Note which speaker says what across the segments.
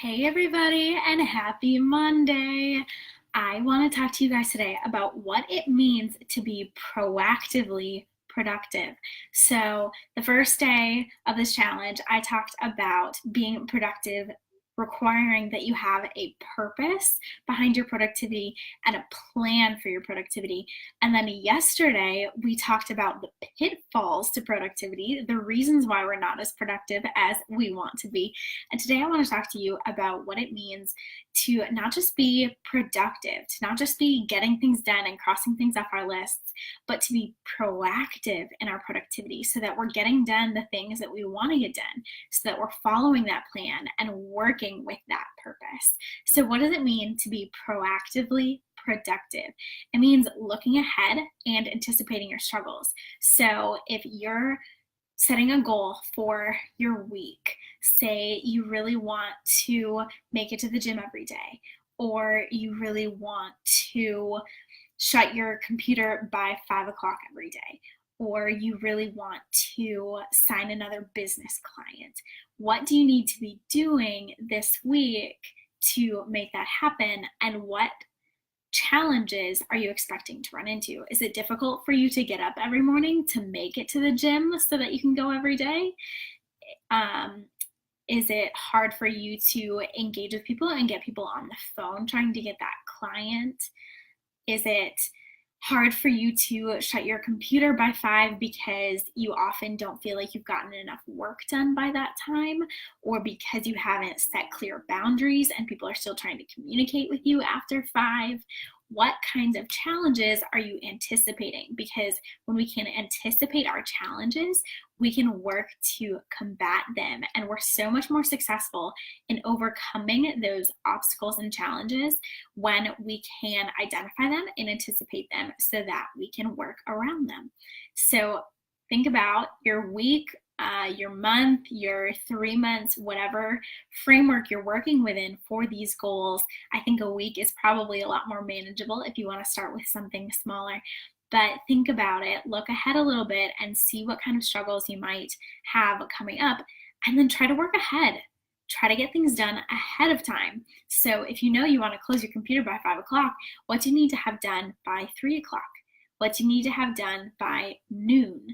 Speaker 1: Hey everybody, and happy Monday. I want to talk to you guys today about what it means to be proactively productive. So, the first day of this challenge, I talked about being productive requiring that you have a purpose behind your productivity and a plan for your productivity. And then yesterday, we talked about the pitfalls to productivity, the reasons why we're not as productive as we want to be. And today I want to talk to you about what it means to not just be productive, to not just be getting things done and crossing things off our lists, but to be proactive in our productivity so that we're getting done the things that we want to get done, so that we're following that plan and working with that purpose. So, what does it mean to be proactively productive? It means looking ahead and anticipating your struggles. So, if you're setting a goal for your week, say you really want to make it to the gym every day, or you really want to shut your computer by 5 o'clock every day, or you really want to sign another business client. What do you need to be doing this week to make that happen? And what challenges are you expecting to run into? Is it difficult for you to get up every morning to make it to the gym so that you can go every day? Um, is it hard for you to engage with people and get people on the phone trying to get that client? Is it hard for you to shut your computer by 5 because you often don't feel like you've gotten enough work done by that time, or because you haven't set clear boundaries and people are still trying to communicate with you after 5? What kinds of challenges are you anticipating? Because when we can anticipate our challenges, we can work to combat them, and we're so much more successful in overcoming those obstacles and challenges when we can identify them and anticipate them so that we can work around them. So think about your week, your month, your 3 months, whatever framework you're working within for these goals. I think a week is probably a lot more manageable if you want to start with something smaller. But think about it, look ahead a little bit and see what kind of struggles you might have coming up, and then try to work ahead. Try to get things done ahead of time. So if you know you want to close your computer by 5 o'clock, what do you need to have done by 3 o'clock? What do you need to have done by noon?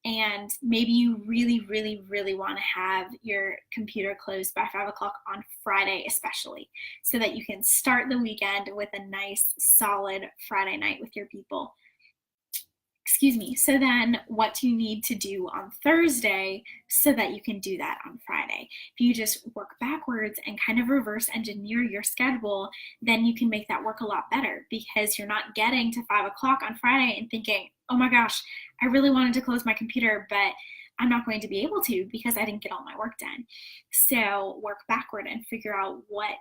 Speaker 1: And maybe you really, really, really want to have your computer closed by 5 o'clock on Friday, especially, so that you can start the weekend with a nice, solid Friday night with your people. Excuse me. So then what do you need to do on Thursday so that you can do that on Friday? If you just work backwards and kind of reverse engineer your schedule, then you can make that work a lot better, because you're not getting to 5 o'clock on Friday and thinking, oh my gosh, I really wanted to close my computer, but I'm not going to be able to because I didn't get all my work done. So work backward and figure out what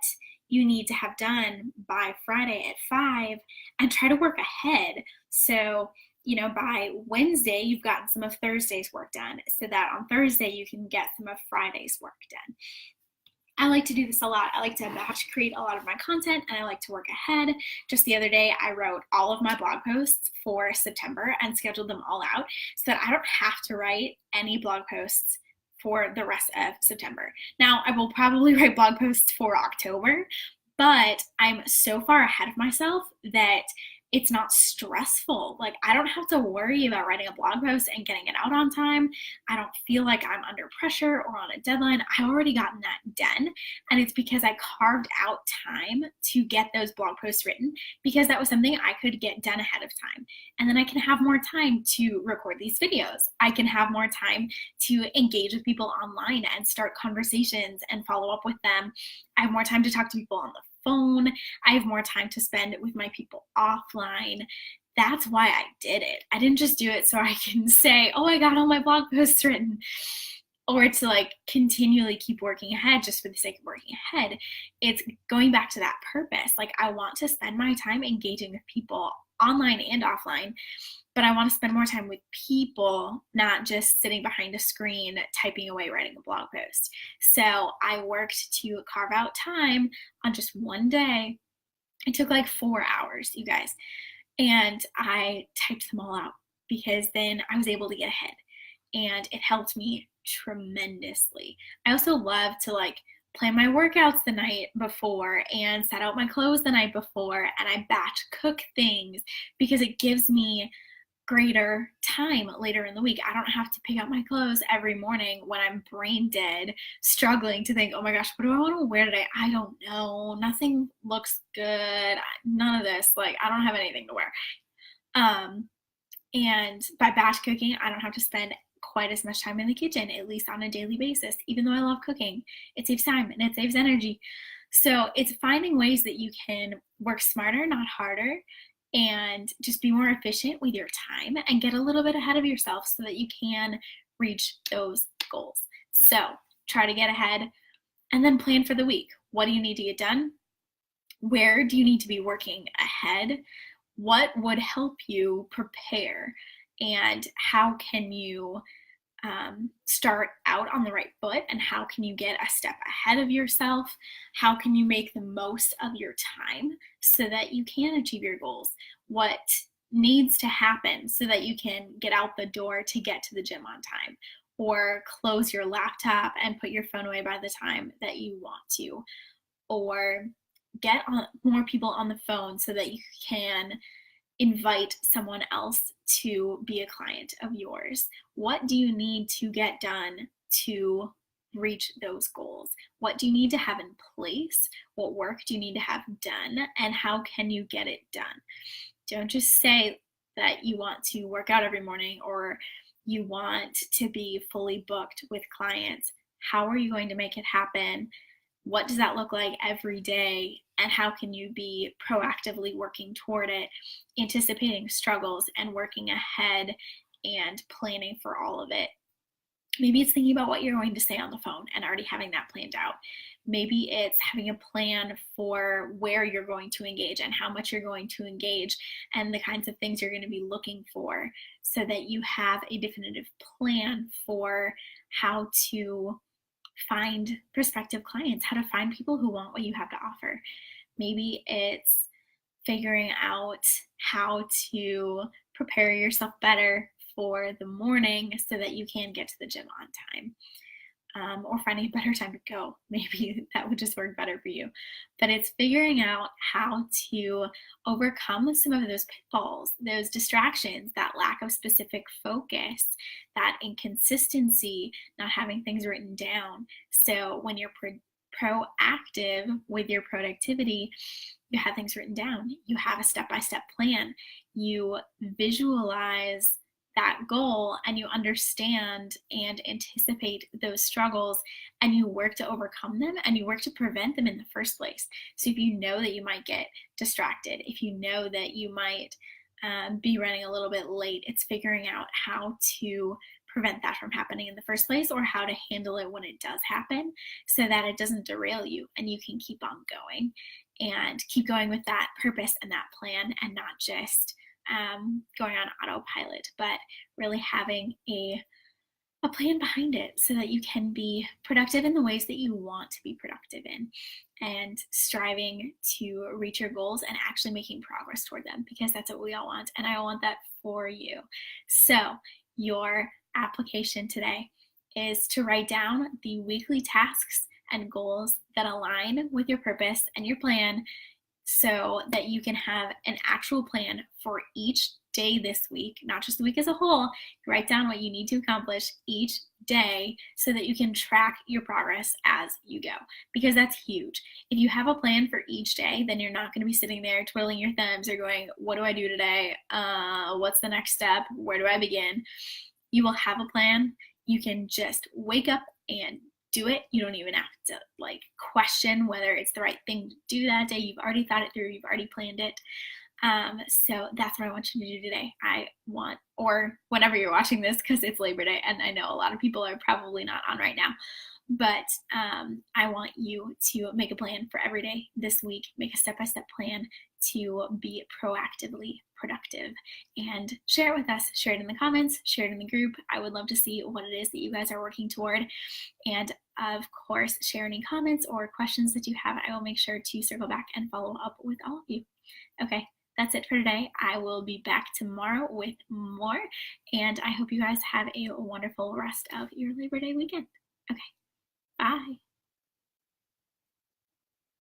Speaker 1: you need to have done by Friday at 5 and try to work ahead. So by Wednesday, you've gotten some of Thursday's work done so that on Thursday you can get some of Friday's work done. I like to do this a lot. I like to batch create a lot of my content, and I like to work ahead. Just the other day, I wrote all of my blog posts for September and scheduled them all out so that I don't have to write any blog posts for the rest of September. Now, I will probably write blog posts for October, but I'm so far ahead of myself that it's not stressful. Like, I don't have to worry about writing a blog post and getting it out on time. I don't feel like I'm under pressure or on a deadline. I've already gotten that done. And it's because I carved out time to get those blog posts written, because that was something I could get done ahead of time. And then I can have more time to record these videos. I can have more time to engage with people online and start conversations and follow up with them. I have more time to talk to people on the phone. I have more time to spend with my people offline. That's why I did it. I didn't just do it so I can say, oh, I got all my blog posts written, or to continually keep working ahead just for the sake of working ahead. It's going back to that purpose. I want to spend my time engaging with people online and offline, but I want to spend more time with people, not just sitting behind a screen typing away writing a blog post. So I worked to carve out time on just one day. It took 4 hours, you guys, and I typed them all out because then I was able to get ahead, and it helped me tremendously. I also love to plan my workouts the night before and set out my clothes the night before, and I batch cook things because it gives me greater time later in the week. I don't have to pick out my clothes every morning when I'm brain dead, struggling to think, oh my gosh, what do I want to wear today? I don't know. Nothing looks good. None of this. Like, I don't have anything to wear. And by batch cooking, I don't have to spend quite as much time in the kitchen, at least on a daily basis. Even though I love cooking, it saves time and it saves energy. So it's finding ways that you can work smarter, not harder, and just be more efficient with your time and get a little bit ahead of yourself so that you can reach those goals. So try to get ahead and then plan for the week. What do you need to get done? Where do you need to be working ahead? What would help you prepare? And how can you start out on the right foot, and how can you get a step ahead of yourself? How can you make the most of your time so that you can achieve your goals? What needs to happen so that you can get out the door to get to the gym on time, or close your laptop and put your phone away by the time that you want to, or get more people on the phone so that you can invite someone else to be a client of yours. What do you need to get done to reach those goals? What do you need to have in place? What work do you need to have done? And how can you get it done? Don't just say that you want to work out every morning or you want to be fully booked with clients. How are you going to make it happen? What does that look like every day? And how can you be proactively working toward it, anticipating struggles and working ahead and planning for all of it? Maybe it's thinking about what you're going to say on the phone and already having that planned out. Maybe it's having a plan for where you're going to engage and how much you're going to engage and the kinds of things you're going to be looking for, so that you have a definitive plan for how to find prospective clients, how to find people who want what you have to offer. Maybe it's figuring out how to prepare yourself better for the morning so that you can get to the gym on time. Or finding a better time to go. Maybe that would just work better for you. But it's figuring out how to overcome some of those pitfalls, those distractions, that lack of specific focus, that inconsistency, not having things written down. So when you're proactive with your productivity, you have things written down. You have a step-by-step plan. You visualize that goal and you understand and anticipate those struggles, and you work to overcome them and you work to prevent them in the first place. So if you know that you might get distracted, if you know that you might be running a little bit late, it's figuring out how to prevent that from happening in the first place, or how to handle it when it does happen so that it doesn't derail you and you can keep on going and keep going with that purpose and that plan, and not just going on autopilot, but really having a plan behind it so that you can be productive in the ways that you want to be productive in, and striving to reach your goals and actually making progress toward them, because that's what we all want, and I want that for you. So your application today is to write down the weekly tasks and goals that align with your purpose and your plan, so that you can have an actual plan for each day this week, not just the week as a whole. Write down what you need to accomplish each day so that you can track your progress as you go, because that's huge. If you have a plan for each day, then you're not going to be sitting there twiddling your thumbs or going, what do I do today? What's the next step? Where do I begin? You will have a plan. You can just wake up and do it. You don't even have to question whether it's the right thing to do that day. You've already thought it through. You've already planned it. So that's what I want you to do today. Or whenever you're watching this, because it's Labor Day and I know a lot of people are probably not on right now, but I want you to make a plan for every day this week. Make a step-by-step plan to be proactively productive, and share it with us. Share it in the comments, share it in the group. I would love to see what it is that you guys are working toward. And of course, share any comments or questions that you have. I will make sure to circle back and follow up with all of you. Okay, that's it for today. I will be back tomorrow with more, and I hope you guys have a wonderful rest of your Labor Day weekend. Okay, bye.